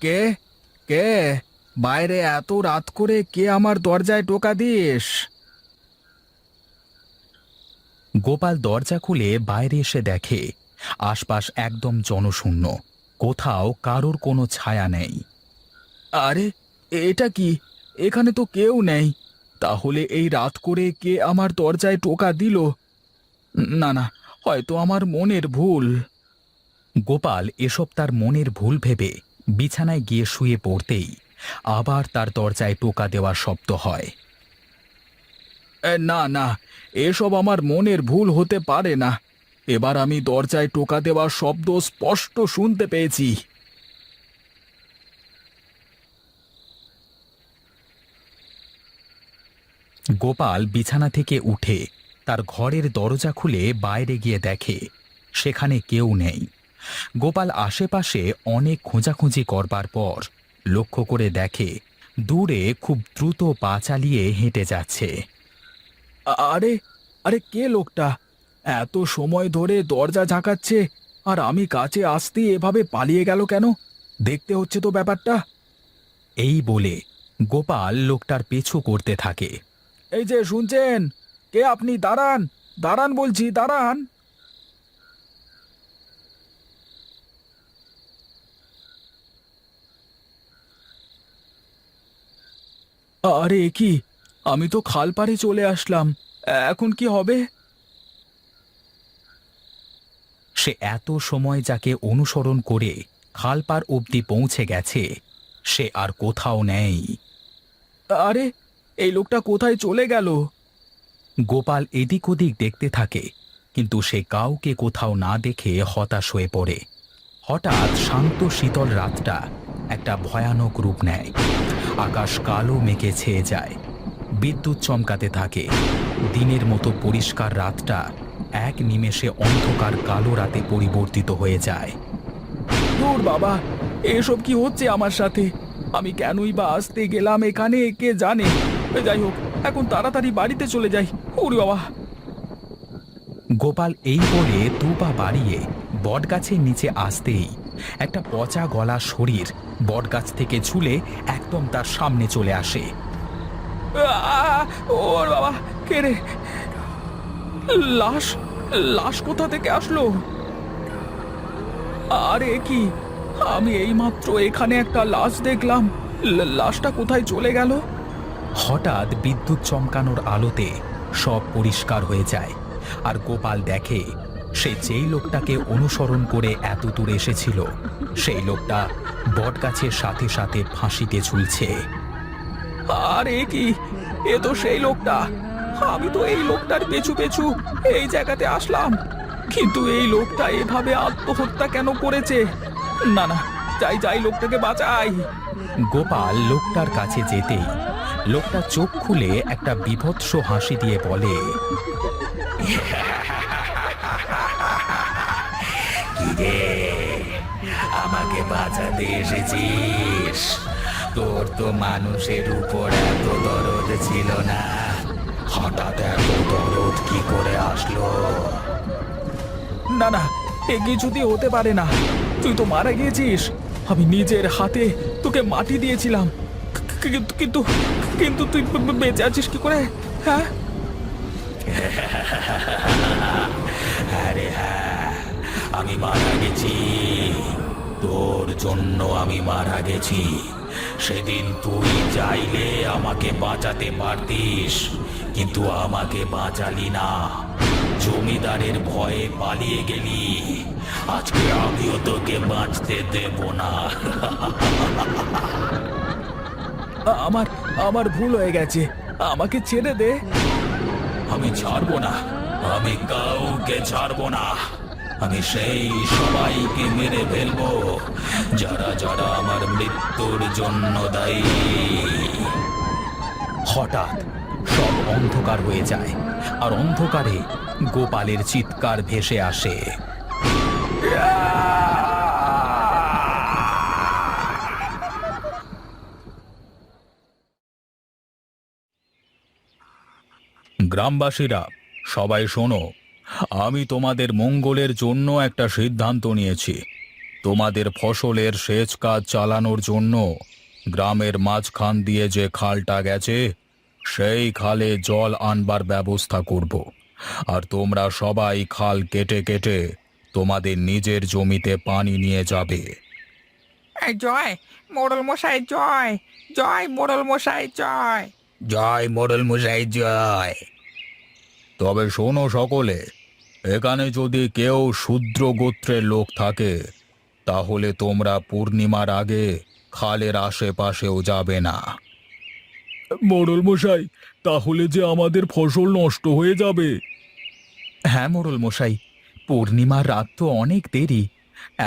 কে কে বাইরে এত রাত করে কে আমার দরজায় টোকা দিস? গোপাল দরজা খুলে বাইরে এসে দেখে আশপাশ একদম জনশূন্য। কোথাও কারোর কোনো ছায়া নেই। আরে, এটা কি? এখানে তো কেউ নেই। তাহলে এই রাত করে কে আমার দরজায় টোকা দিল? না না, হয়তো আমার মনের ভুল। গোপাল এসব তার মনের ভুল ভেবে বিছানায় গিয়ে শুয়ে পড়তেই আবার তার দরজায় টোকা দেওয়ার শব্দ হয়। না না, এসব আমার মনের ভুল হতে পারে না। এবার আমি দরজায় টোকা দেওয়ার শব্দ স্পষ্ট শুনতে পেয়েছি। গোপাল বিছানা থেকে উঠে তার ঘরের দরজা খুলে বাইরে গিয়ে দেখে সেখানে কেউ নেই। গোপাল আশেপাশে অনেক খোঁজাখুঁজি করবার পর লক্ষ্য করে দেখে দূরে খুব দ্রুত পা চালিয়ে হেঁটে যাচ্ছে। আরে আরে, কে লোকটা? এত সময় ধরে দরজা ঝাঁকাচ্ছে, আর আমি কাছে আসতেই এভাবে পালিয়ে গেল কেন? দেখতে হচ্ছে তো ব্যাপারটা। এই বলে গোপাল লোকটার পিছু করতে থাকে। এই যে শুনছেন, কে আপনি? দাঁড়ান, দাঁড়ান বলছি, দাঁড়ান। আরে এ কি? আমি তো খাল পাড়ে চলে আসলাম। এখন কি হবে? সে এত সময় যাকে অনুসরণ করে খালপাড় অবধি পৌঁছে গেছে সে আর কোথাও নেই। আরে, এই লোকটা কোথায় চলে গেল? গোপাল এদিক ওদিক দেখতে থাকে, কিন্তু সে কাউকে কোথাও না দেখে হতাশ হয়ে পড়ে। হঠাৎ শান্ত শীতল রাতটা একটা ভয়ানক রূপ নেয়। আকাশ কালো মেঘে ছেয়ে যায়, বিদ্যুৎ চমকাতে থাকে। দিনের মতো পরিষ্কার রাতটা এক নিমেষে অন্ধকার কালো রাতে পরিবর্তিত হয়ে যায়। দূর বাবা, এসব কি হচ্ছে আমার সাথে? আমি কেনই বা আসতে গেলাম এখানে, কে জানে। যাই হোক, এখন তাড়াতাড়ি বাড়িতে চলে যাই। ওরে বাবা! গোপাল এই বলে দু পা বাড়িয়ে বটগাছের নিচে আসতেই একটা পচা গলা শরীর বটগাছ থেকে ঝুলে একদম তার সামনে চলে আসে। ওর বাবা! কে রে? লাশ? লাশ কোথা থেকে আসলো? আরে কি, আমি এইমাত্র এখানে একটা লাশ দেখলাম। লাশটা কোথায় চলে গেল? হঠাৎ বিদ্যুৎ চমকানোর আলোতে সব পরিষ্কার হয়ে যায়, আর গোপাল দেখে সে যেই লোকটাকে অনুসরণ করে এত দূর এসেছিল সেই লোকটা বটগাছের সাথে সাথে ফাঁসিতে ঝুলছে। আরে কি, এ তো সেই লোকটা। আমি তো এই লোকটার পেছু পেছু এই জায়গাতে আসলাম, কিন্তু এই লোকটা এভাবে আত্মহত্যা কেন করেছে? না না, যাই যাই, লোকটাকে বাঁচাই। গোপাল লোকটার কাছে যেতেই লোকটা চোখ খুলে একটা বীভৎস হাসি দিয়ে বলে, "কিরে, আমাকে বাঁচাতে এসেছিস? তোর তো মানুষের উপর এত দরদ ছিল না, হঠাৎ এত দরদ কি করে আসলো?" না না, এ কিছুতেই হতে পারে না। তুই তো মারা গিয়েছিস। আমি নিজের হাতে তোকে মাটি দিয়েছিলাম, কিন্তু কিন্তু কিন্তু তুই বেঁচে আছিস কি করে? হ্যাঁ? আরে হ্যাঁ, আমি মারা গেছি। তোর জন্য আমি মারা গেছি। সেদিন তুই চাইলে আমাকে বাঁচাতে পারতিস, কিন্তু আমাকে বাঁচালি না। জমিদারের ভয়ে পালিয়ে গেলি। আজকে আমিও তোকে বাঁচতে দেব না। আমার আমার ভুল হয়ে গেছে, আমাকে ছেড়ে দে। আমি ছাড়বো না, আমি কাউকে ছাড়বো না। আমি সেই সবাইকে মেরে ফেলবো যারা যারা আমার মৃত্যুর জন্য দায়ী। হঠাৎ সব অন্ধকার হয়ে যায়, আর অন্ধকারে গোপালের চিৎকার ভেসে আসে। গ্রামবাসীরা, সবাই শোনো, আমি তোমাদের মঙ্গলের জন্য একটা সিদ্ধান্ত নিয়েছি। তোমাদের ফসলের সেচ কাজ চালানোর জন্য গ্রামের মাঝখান দিয়ে যে খালটা গেছে সেই খালে জল আনবার ব্যবস্থা করব। আর তোমরা সবাই খাল কেটে কেটে তোমাদের নিজের জমিতে পানি নিয়ে যাবে। এই জয় মোড়ল মশাই, জয় জয় মোড়ল মশাই, জয়। জয় মোড়ল মশাই জয়। তবে শোনো সকলে, এখানে যদি কেউ শূদ্র গোত্রের লোক থাকে তাহলে তোমরা পূর্ণিমার আগে খালের আশেপাশেও যাবে না। মোড়ল মশাই, তাহলে যে আমাদের ফসল নষ্ট হয়ে যাবে। হ্যাঁ মোড়ল মশাই, পূর্ণিমার রাত তো অনেক দেরি।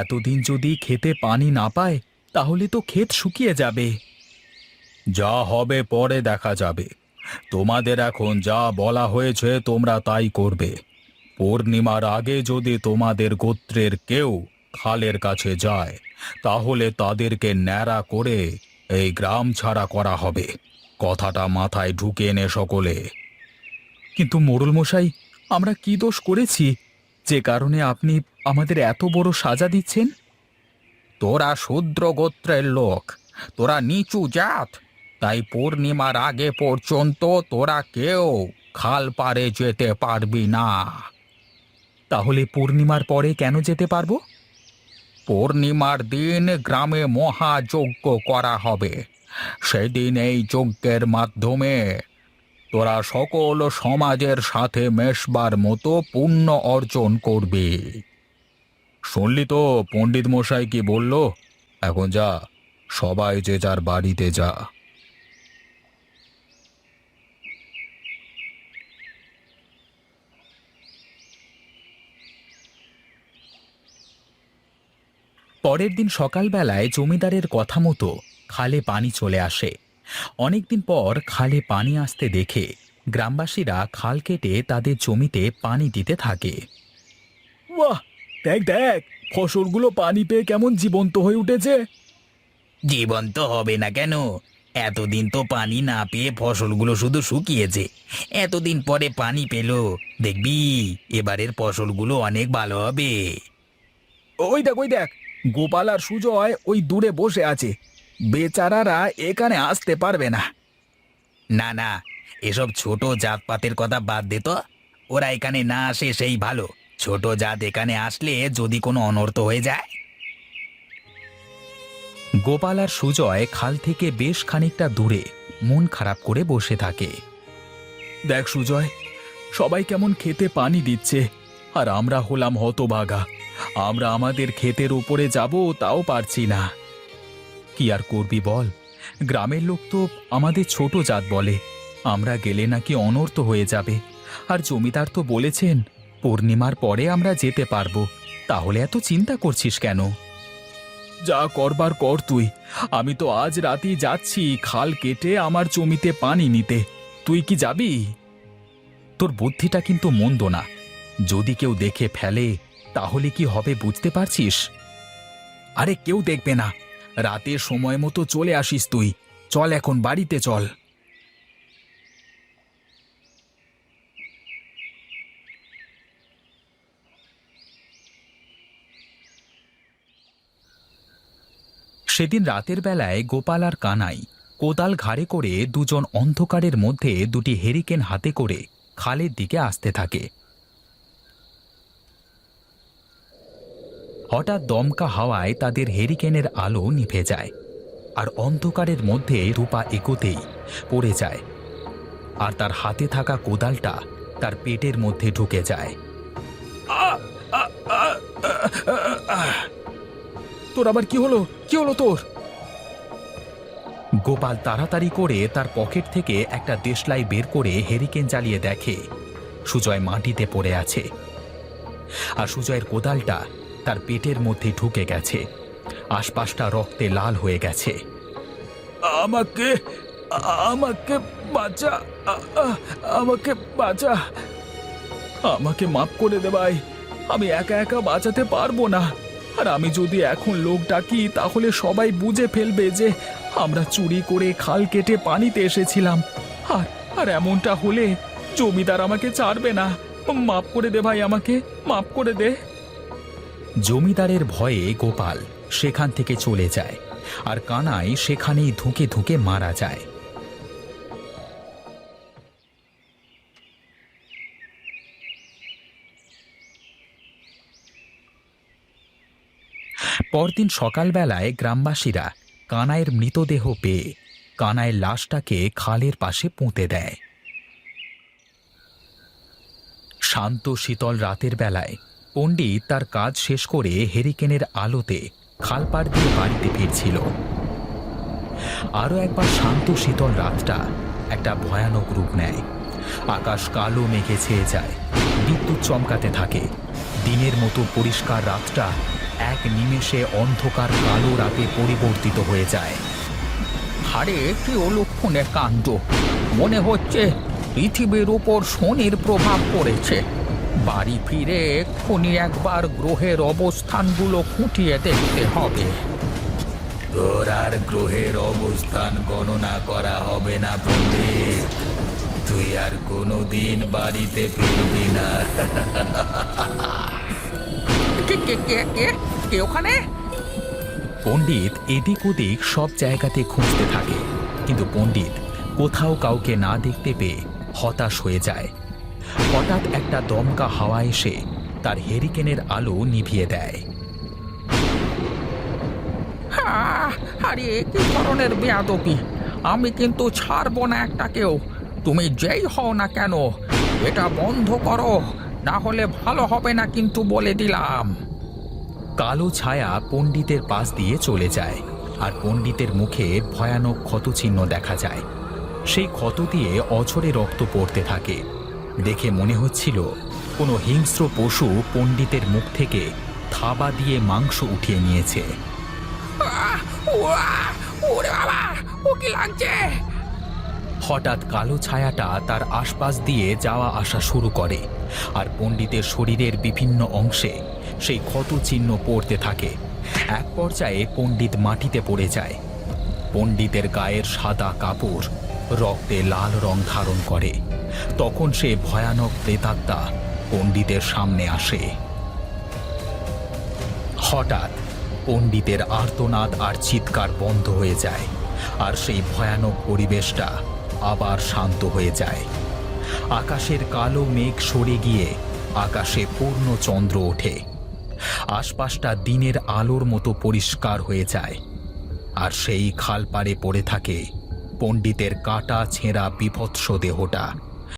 এতদিন যদি খেতে পানি না পায় তাহলে তো ক্ষেত শুকিয়ে যাবে। যা হবে পরে দেখা যাবে। তোমাদের এখন যা বলা হয়েছে তোমরা তাই করবে। পূর্ণিমার আগে যদি তোমাদের গোত্রের কেউ খালের কাছে যায় তাহলে তাদেরকে ন্যাড়া করে এই গ্রাম ছাড়া করা হবে। কথাটা মাথায় ঢুকে নে সকলে। কিন্তু মোড়ল মশাই, আমরা কি দোষ করেছি যে কারণে আপনি আমাদের এত বড় সাজা দিচ্ছেন? তোরা শূদ্র গোত্রের লোক, তোরা নিচু জাত, তাই পূর্ণিমার আগে পর্যন্ত তোরা কেউ খাল পাড়ে যেতে পারবি না। তাহলে পূর্ণিমার পরে কেন যেতে পারবো? পূর্ণিমার দিন গ্রামে মহাযজ্ঞ করা হবে। সেদিন এই যজ্ঞের মাধ্যমে তোরা সকল সমাজের সাথে মেশবার মতো পুণ্য অর্জন করবি। শুনলি তো পণ্ডিত মশাই কি বলল? এখন যা, সবাই যে যার বাড়িতে যা। পরের দিন সকালবেলায় জমিদারের কথা মতো খালে পানি চলে আসে। অনেকদিন পর খালে পানি আসতে দেখে গ্রামবাসীরা খাল কেটে তাদের জমিতে পানি দিতে থাকে। বাহ, দেখ দেখ, ফসলগুলো পানি পেয়ে কেমন জীবন্ত হয়ে উঠেছে। জীবন্ত হবে না কেন? এতদিন তো পানি না পেয়ে ফসলগুলো শুধু শুকিয়েছে। এতদিন পরে পানি পেলো, দেখবি এবারের ফসলগুলো অনেক ভালো হবে। ওই দেখ ওই দেখ, গোপাল আর সুজয় ওই দূরে বসে আছে। বেচারারা এখানে আসতে পারবে না। না না, এসব ছোট জাতপাতের কথা বাদ দে তো। ওরা এখানে না আসে সেই ভালো। ছোট জাত এখানে আসলে যদি কোনো অনর্থ হয়ে যায়। গোপাল আর সুজয় খাল থেকে বেশ খানিকটা দূরে মন খারাপ করে বসে থাকে। দেখ সুজয়, সবাই কেমন খেতে পানি দিচ্ছে, আর আমরা হলাম হতভাগা। আমরা আমাদের ক্ষেতের উপরে যাব তাও পারছি না। কি আর করবি বল, গ্রামের লোক তো আমাদের ছোট জাত বলে। আমরা গেলে নাকি অনর্থ হয়ে যাবে। আর জমিদার তো বলেছেন পূর্ণিমার পরে আমরা যেতে পারবো। তাহলে এত চিন্তা করছিস কেন? যা করবার কর তুই। আমি তো আজ রাতেই যাচ্ছি খাল কেটে আমার জমিতে পানি নিতে। তুই কি যাবি? তোর বুদ্ধিটা কিন্তু মন্দ না। যদি কেউ দেখে ফেলে তাহলে কি হবে বুঝতে পারছিস? আরে কেউ দেখবে না। রাতের সময় মতো চলে আসিস তুই। চল এখন বাড়িতে চল। সেদিন রাতের বেলায় গোপাল আর কানাই কোদাল ঘাড়ে করে দুজন অন্ধকারের মধ্যে দুটি হেরিকেন হাতে করে খালের দিকে আসতে থাকে। হঠাৎ দমকা হাওয়ায় তাদের হেরিকেনের আলো নিভে যায়, আর অন্ধকারের মধ্যে রূপা এগোতেই পড়ে যায়, আর তার হাতে থাকা কোদালটা তার পেটের মধ্যে ঢুকে যায়। তোর আবার কি হলো? কি হলো তোর? গোপাল তাড়াতাড়ি করে তার পকেট থেকে একটা দেশলাই বের করে হেরিকেন জ্বালিয়ে দেখে সুজয় মাটিতে পড়ে আছে, আর সুজয়ের কোদালটা তার পেটের মধ্যে ঢুকে গেছে। আশপাশটা রক্তে লাল হয়ে গেছে। আমাকে আমাকে বাঁচা, আমাকে বাঁচা, আমাকে মাফ করে দে ভাই। আমি একা একা বাঁচাতে পারবো না। আর আমি যদি এখন লোক ডাকি তাহলে সবাই বুঝে ফেলবে যে আমরা চুরি করে খাল কেটে পানিতে এসেছিলাম। আর আর এমনটা হলে জমিদার আমাকে ছাড়বে না। মাফ করে দে ভাই, আমাকে মাফ করে দে। জমিদারের ভয়ে গোপাল সেখান থেকে চলে যায়, আর কানাই সেখানেই ধুঁকে ধুঁকে মারা যায়। পরদিন সকালবেলায় গ্রামবাসীরা কানাইয়ের মৃতদেহ পেয়ে কানাইয়ের লাশটাকে খালের পাশে পুঁতে দেয়। শান্ত শীতল রাতের বেলায় পণ্ডিত তার কাজ শেষ করে হেরিকেনের আলোতে খালপাড় দিয়ে বাড়িতে ফিরছিল। আরও একবার শান্ত শীতল রাতটা একটা ভয়ানক রূপ নেয়। আকাশ কালো মেঘে ছেয়ে যায়, বিদ্যুৎ চমকাতে থাকে। দিনের মতো পরিষ্কার রাতটা এক নিমেষে অন্ধকার কালো রাতে পরিবর্তিত হয়ে যায়। আরে কি অলক্ষণে কাণ্ড! মনে হচ্ছে পৃথিবীর উপর শনির প্রভাব পড়েছে। বাড়ি ফিরে এক্ষুনি একবার গ্রহের অবস্থানগুলো খুঁটিয়ে দেখতে হবে। তোর আর গ্রহের অবস্থান গণনা করা হবে না পণ্ডিত। তুই আর কোনোদিন বাড়িতে ফিরবি না। কে কে কে কে কে ওখানে? পণ্ডিত এদিক ওদিক সব জায়গাতে খুঁজতে থাকে, কিন্তু পণ্ডিত কোথাও কাউকে না দেখতে পেয়ে হতাশ হয়ে যায়। হঠাৎ একটা দমকা হাওয়া এসে তার হেরিকেনের আলো নিভিয়ে দেয়। আরে কি ধরনের বেয়াদবি! আমি কিন্তু ছাড়বো না একটাকেও। তুমি যেই হও না কেন, এটা বন্ধ করো, না হলে ভালো হবে না কিন্তু বলে দিলাম। কালো ছায়া পণ্ডিতের পাশ দিয়ে চলে যায়, আর পণ্ডিতের মুখে ভয়ানক ক্ষতচিহ্ন দেখা যায়। সেই ক্ষত দিয়ে অঝরে রক্ত পড়তে থাকে। দেখে মনে হচ্ছিল কোনো হিংস্র পশু পণ্ডিতের মুখ থেকে থাবা দিয়ে মাংস উঠিয়ে নিয়েছে। ওরে বাবা, ও কি লাগছে! হঠাৎ কালো ছায়াটা তার আশপাশ দিয়ে যাওয়া আসা শুরু করে, আর পণ্ডিতের শরীরের বিভিন্ন অংশে সেই ক্ষতচিহ্ন পড়তে থাকে। এক পর্যায়ে পণ্ডিত মাটিতে পড়ে যায়। পণ্ডিতের গায়ের সাদা কাপড় রক্তে লাল রং ধারণ করে। তখন সে ভয়ানক প্রেতাত্মা পণ্ডিতের সামনে আসে। হঠাৎ পণ্ডিতের আর্তনাদ আর চিৎকার বন্ধ হয়ে যায়, আর সেই ভয়ানক পরিবেশটা আবার শান্ত হয়ে যায়। আকাশের কালো মেঘ সরে গিয়ে আকাশে পূর্ণ চন্দ্র ওঠে। আশপাশটা দিনের আলোর মতো পরিষ্কার হয়ে যায়, আর সেই খালপাড়ে পড়ে থাকে পণ্ডিতের কাটা ছেঁড়া বিভৎস দেহটা।